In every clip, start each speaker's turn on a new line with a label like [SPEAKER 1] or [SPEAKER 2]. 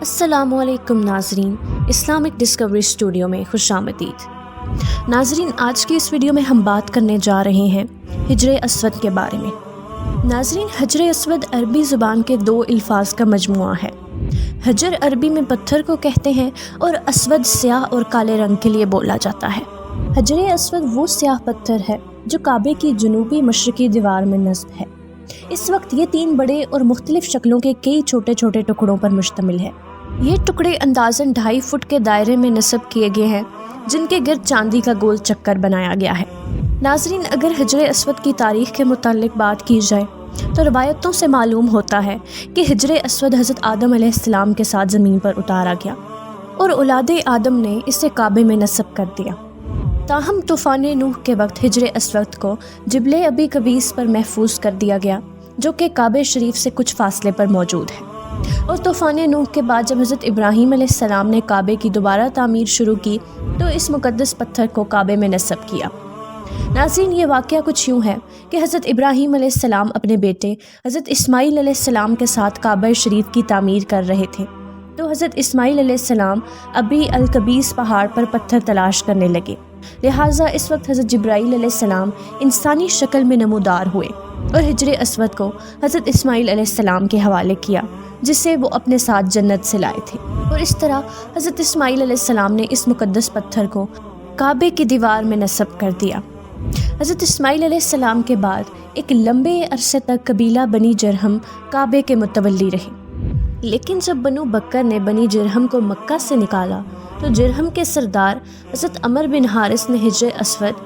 [SPEAKER 1] السلام علیکم ناظرین، اسلامک ڈسکوری اسٹوڈیو میں خوش آمدید۔ ناظرین، آج کی اس ویڈیو میں ہم بات کرنے جا رہے ہیں حجر اسود کے بارے میں۔ ناظرین، حجر اسود عربی زبان کے دو الفاظ کا مجموعہ ہے۔ حجر عربی میں پتھر کو کہتے ہیں اور اسود سیاہ اور کالے رنگ کے لیے بولا جاتا ہے۔ حجر اسود وہ سیاہ پتھر ہے جو کعبے کی جنوبی مشرقی دیوار میں نصب ہے۔ اس وقت یہ 3 بڑے اور مختلف شکلوں کے کئی چھوٹے چھوٹے ٹکڑوں پر مشتمل ہے۔ یہ ٹکڑے اندازاً 2.5 فٹ کے دائرے میں نصب کیے گئے ہیں، جن کے گرد چاندی کا گول چکر بنایا گیا ہے۔ ناظرین، اگر حجر اسود کی تاریخ کے متعلق بات کی جائے تو روایتوں سے معلوم ہوتا ہے کہ حجر اسود حضرت آدم علیہ السلام کے ساتھ زمین پر اتارا گیا اور اولاد آدم نے اسے کعبے میں نصب کر دیا۔ تاہم طوفان نوح کے وقت حجر اسود کو جبل ابی قبیس پر محفوظ کر دیا گیا، جو کہ کعبہ شریف سے کچھ فاصلے پر موجود ہے۔ اور طوفان نوح کے بعد جب حضرت ابراہیم علیہ السلام نے کعبے کی دوبارہ تعمیر شروع کی تو اس مقدس پتھر کو کعبے میں نصب کیا۔ ناظرین، یہ واقعہ کچھ یوں ہے کہ حضرت ابراہیم علیہ السلام اپنے بیٹے حضرت اسماعیل علیہ السلام کے ساتھ کعبہ شریف کی تعمیر کر رہے تھے، تو حضرت اسماعیل علیہ السلام ابی القبیس پہاڑ پر پتھر تلاش کرنے لگے۔ لہٰذا اس وقت حضرت جبرائیل علیہ السلام انسانی شکل میں نمودار ہوئے اور حجر اسود کو حضرت اسماعیل علیہ السلام کے حوالے کیا، جسے وہ اپنے ساتھ جنت سے لائے تھے۔ اور اس طرح حضرت اسماعیل علیہ السلام نے اس مقدس پتھر کو کعبے کی دیوار میں نصب کر دیا۔ حضرت اسماعیل علیہ السلام کے بعد ایک لمبے عرصے تک قبیلہ بنی جرہم کعبے کے متولی رہے، لیکن جب بنو بکر نے بنی جرہم کو مکہ سے نکالا تو جرہم کے سردار حضرت عمر بن حارث نے حجر اسود،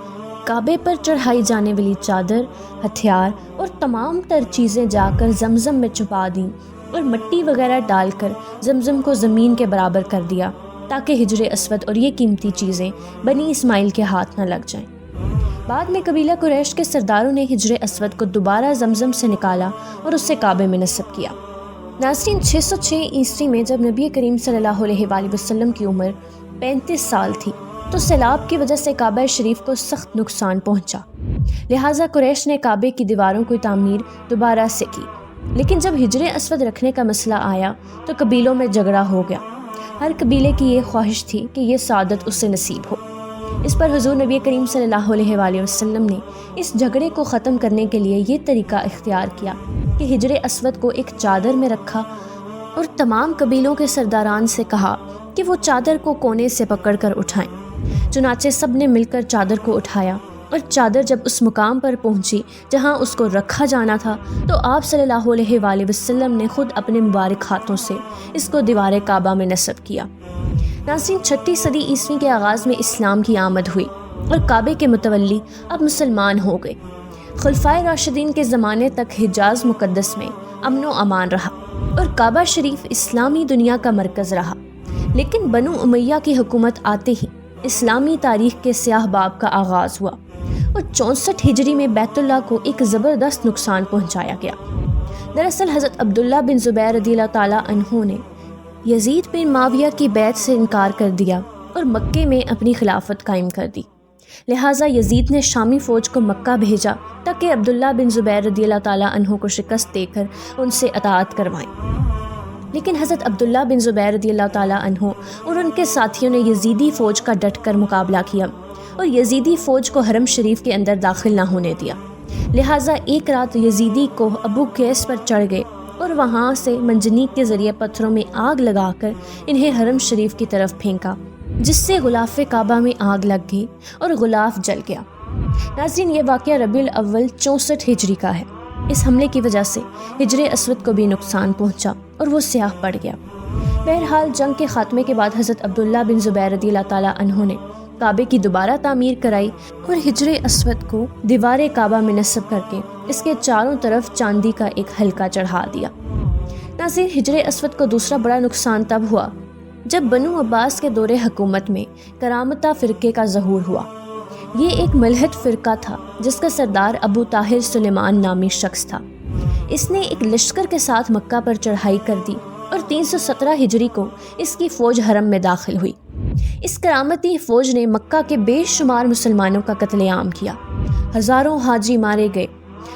[SPEAKER 1] کعبے پر چڑھائی جانے والی چادر، ہتھیار اور تمام تر چیزیں جا کر زمزم میں چھپا دیں اور مٹی وغیرہ ڈال کر زمزم کو زمین کے برابر کر دیا تاکہ حجر اسود اور یہ قیمتی چیزیں بنی اسماعیل کے ہاتھ نہ لگ جائیں۔ بعد میں قبیلہ قریش کے سرداروں نے حجر اسود کو دوبارہ زمزم سے نکالا اور اسے کعبے میں نصب کیا۔ ناظرین، 606 عیسوی میں جب نبی کریم صلی اللہ علیہ وآلہ وسلم کی عمر 35 سال تھی تو سیلاب کی وجہ سے کعبہ شریف کو سخت نقصان پہنچا۔ لہٰذا قریش نے کعبے کی دیواروں کی تعمیر دوبارہ سے کی، لیکن جب حجر اسود رکھنے کا مسئلہ آیا تو قبیلوں میں جھگڑا ہو گیا۔ ہر قبیلے کی یہ خواہش تھی کہ یہ سعادت اسے نصیب ہو۔ اس پر حضور نبی کریم صلی اللہ علیہ وآلہ وسلم نے اس جھگڑے کو ختم کرنے کے لیے یہ طریقہ اختیار کیا کہ حجر اسود کو ایک چادر میں رکھا اور تمام قبیلوں کے سرداران سے کہا کہ وہ چادر کو کونے سے پکڑ کر اٹھائیں۔ چنانچہ سب نے مل کر چادر کو اٹھایا اور چادر جب اس مقام پر پہنچی جہاں اس کو رکھا جانا تھا تو آپ صلی اللہ علیہ وآلہ وسلم نے خود اپنے مبارک ہاتھوں سے اس کو دیوار کعبہ میں نصب کیا۔ ناظرین، 6 صدی عیسوی کے آغاز میں اسلام کی آمد ہوئی اور کعبے کے متولی اب مسلمان ہو گئے۔ خلفائے راشدین کے زمانے تک حجاز مقدس میں امن و امان رہا اور کعبہ شریف اسلامی دنیا کا مرکز رہا، لیکن بنو امیہ کی حکومت آتے ہی اسلامی تاریخ کے سیاہ باب کا آغاز ہوا اور 64 ہجری میں بیت اللہ کو ایک زبردست نقصان پہنچایا گیا۔ دراصل حضرت عبداللہ بن زبیر رضی اللہ تعالیٰ عنہ نے یزید بن معاویہ کی بیعت سے انکار کر دیا اور مکے میں اپنی خلافت قائم کر دی۔ لہٰذا یزید نے شامی فوج کو مکہ بھیجا تاکہ عبداللہ بن زبیر رضی اللہ تعالیٰ عنہ کو شکست دے کر ان سے اطاعت کروائیں، لیکن حضرت عبداللہ بن زبیر رضی اللہ تعالیٰ عنہ اور ان کے ساتھیوں نے یزیدی فوج کا ڈٹ کر مقابلہ کیا اور یزیدی فوج کو حرم شریف کے اندر داخل نہ ہونے دیا۔ لہٰذا ایک رات یزیدی کو ابو قیس پر چڑھ گئے اور وہاں سے منجنیق کے ذریعے پتھروں میں آگ لگا کر انہیں حرم شریف کی طرف پھینکا، جس سے غلاف کعبہ میں آگ لگ گئی اور غلاف جل گیا۔ ناظرین، یہ واقعہ ربیع الاول 64 ہجری کا ہے۔ اس حملے کی وجہ سے حجر اسود کو بھی نقصان پہنچا اور وہ سیاہ پڑ گیا۔ بہرحال جنگ کے خاتمے کے بعد حضرت عبداللہ بن زبیر رضی اللہ تعالیٰ عنہ نے کعبے کی دوبارہ تعمیر کرائی اور حجر اسود کو دیوار کعبہ میں نصب کر کے اس کے چاروں طرف چاندی کا ایک حلقہ چڑھا دیا۔ ناظرین، حجر اسود کو دوسرا بڑا نقصان تب ہوا جب بنو عباس کے دور حکومت میں کرامتہ فرقے کا ظہور ہوا۔ یہ ایک ملحد فرقہ تھا جس کا سردار ابو طاہر سلیمان نامی شخص تھا۔ اس نے ایک لشکر کے ساتھ مکہ پر چڑھائی کر دی اور 317 ہجری کو اس کی فوج حرم میں داخل ہوئی۔ اس کرامتی فوج نے مکہ کے بے شمار مسلمانوں کا قتل عام کیا، ہزاروں حاجی مارے گئے۔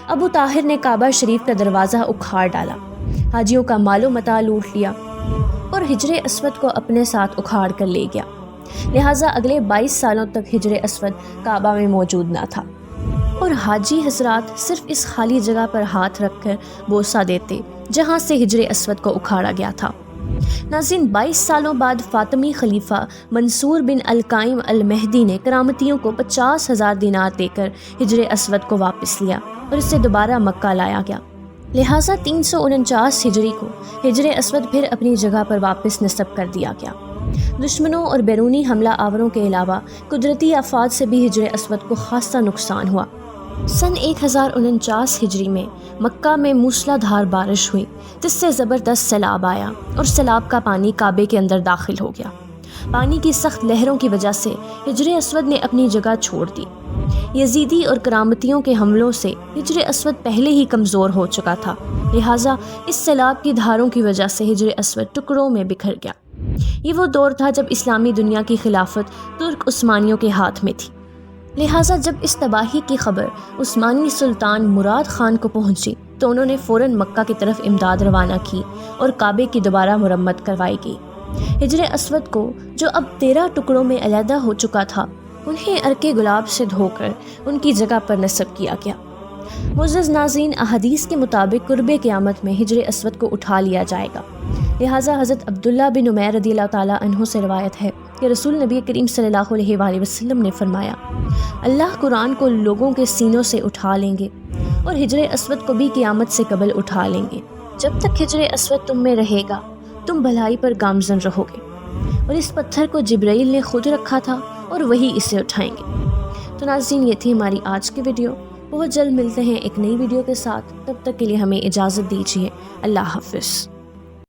[SPEAKER 1] ابو طاہر نے کعبہ شریف کا دروازہ اکھاڑ ڈالا، حاجیوں کا مال و متاع لوٹ لیا اور حجر اسود کو اپنے ساتھ اکھاڑ کر لے گیا، لہٰذا اگلے 22 سالوں تک حجر اسود کعبہ میں موجود نہ تھا، اور حاجی حضرات صرف اس خالی جگہ پر ہاتھ رکھ کر بوسہ دیتے جہاں سے حجر اسود کو اکھاڑا گیا تھا۔ ناظرین، 22 سالوں بعد فاطمی خلیفہ منصور بن القائم المہدی نے کرامتیوں کو 50,000 دینار دے کر حجر اسود کو واپس لیا اور اسے دوبارہ مکہ لایا گیا، لہٰذا 349 ہجری کو حجر اسود پھر اپنی جگہ پر واپس نصب کر دیا گیا۔ دشمنوں اور بیرونی حملہ آوروں کے علاوہ قدرتی آفات سے بھی حجر اسود کو خاصا نقصان ہوا۔ سن 1049 ہجری میں مکہ میں موسلا دھار بارش ہوئی، جس سے زبردست سیلاب آیا اور سیلاب کا پانی کعبے کے اندر داخل ہو گیا۔ پانی کی سخت لہروں کی وجہ سے حجر اسود نے اپنی جگہ چھوڑ دی۔ یزیدی اور کرامتیوں کے حملوں سے حجر اسود پہلے ہی کمزور ہو چکا تھا، لہٰذا اس سیلاب کی دھاروں کی وجہ سے حجر اسود ٹکڑوں میں بکھر گیا۔ یہ وہ دور تھا جب اسلامی دنیا کی خلافت ترک عثمانیوں کے ہاتھ میں تھی، لہٰذا جب اس تباہی کی خبر عثمانی سلطان مراد خان کو پہنچی تو انہوں نے فوراً مکہ کی طرف امداد روانہ کی اور کعبے کی دوبارہ مرمت کروائی گئی۔ حجر اسود کو جو اب 13 ٹکڑوں میں علیحدہ ہو چکا تھا، انہیں عرق گلاب سے دھو کر ان کی جگہ پر نصب کیا گیا۔ معزز ناظرین، احادیث کے مطابق قرب قیامت میں حجر اسود کو اٹھا لیا جائے گا، لہٰذا حضرت عبداللہ بن عمیر رضی اللہ تعالیٰ عنہ سے روایت ہے کہ رسول نبی کریم صلی اللہ علیہ وآلہ وسلم نے فرمایا، اللہ قرآن کو لوگوں کے سینوں سے اٹھا لیں گے اور حجر اسود کو بھی قیامت سے قبل اٹھا لیں گے۔ جب تک حجر اسود تم میں رہے گا تم بھلائی پر گامزن رہو گے، اور اس پتھر کو جبرائیل نے خود رکھا تھا اور وہی اسے اٹھائیں گے۔ تو ناظرین، یہ تھی ہماری آج کی ویڈیو۔ بہت جلد ملتے ہیں ایک نئی ویڈیو کے ساتھ، تب تک کے لیے ہمیں اجازت دیجیے۔ اللہ حافظ۔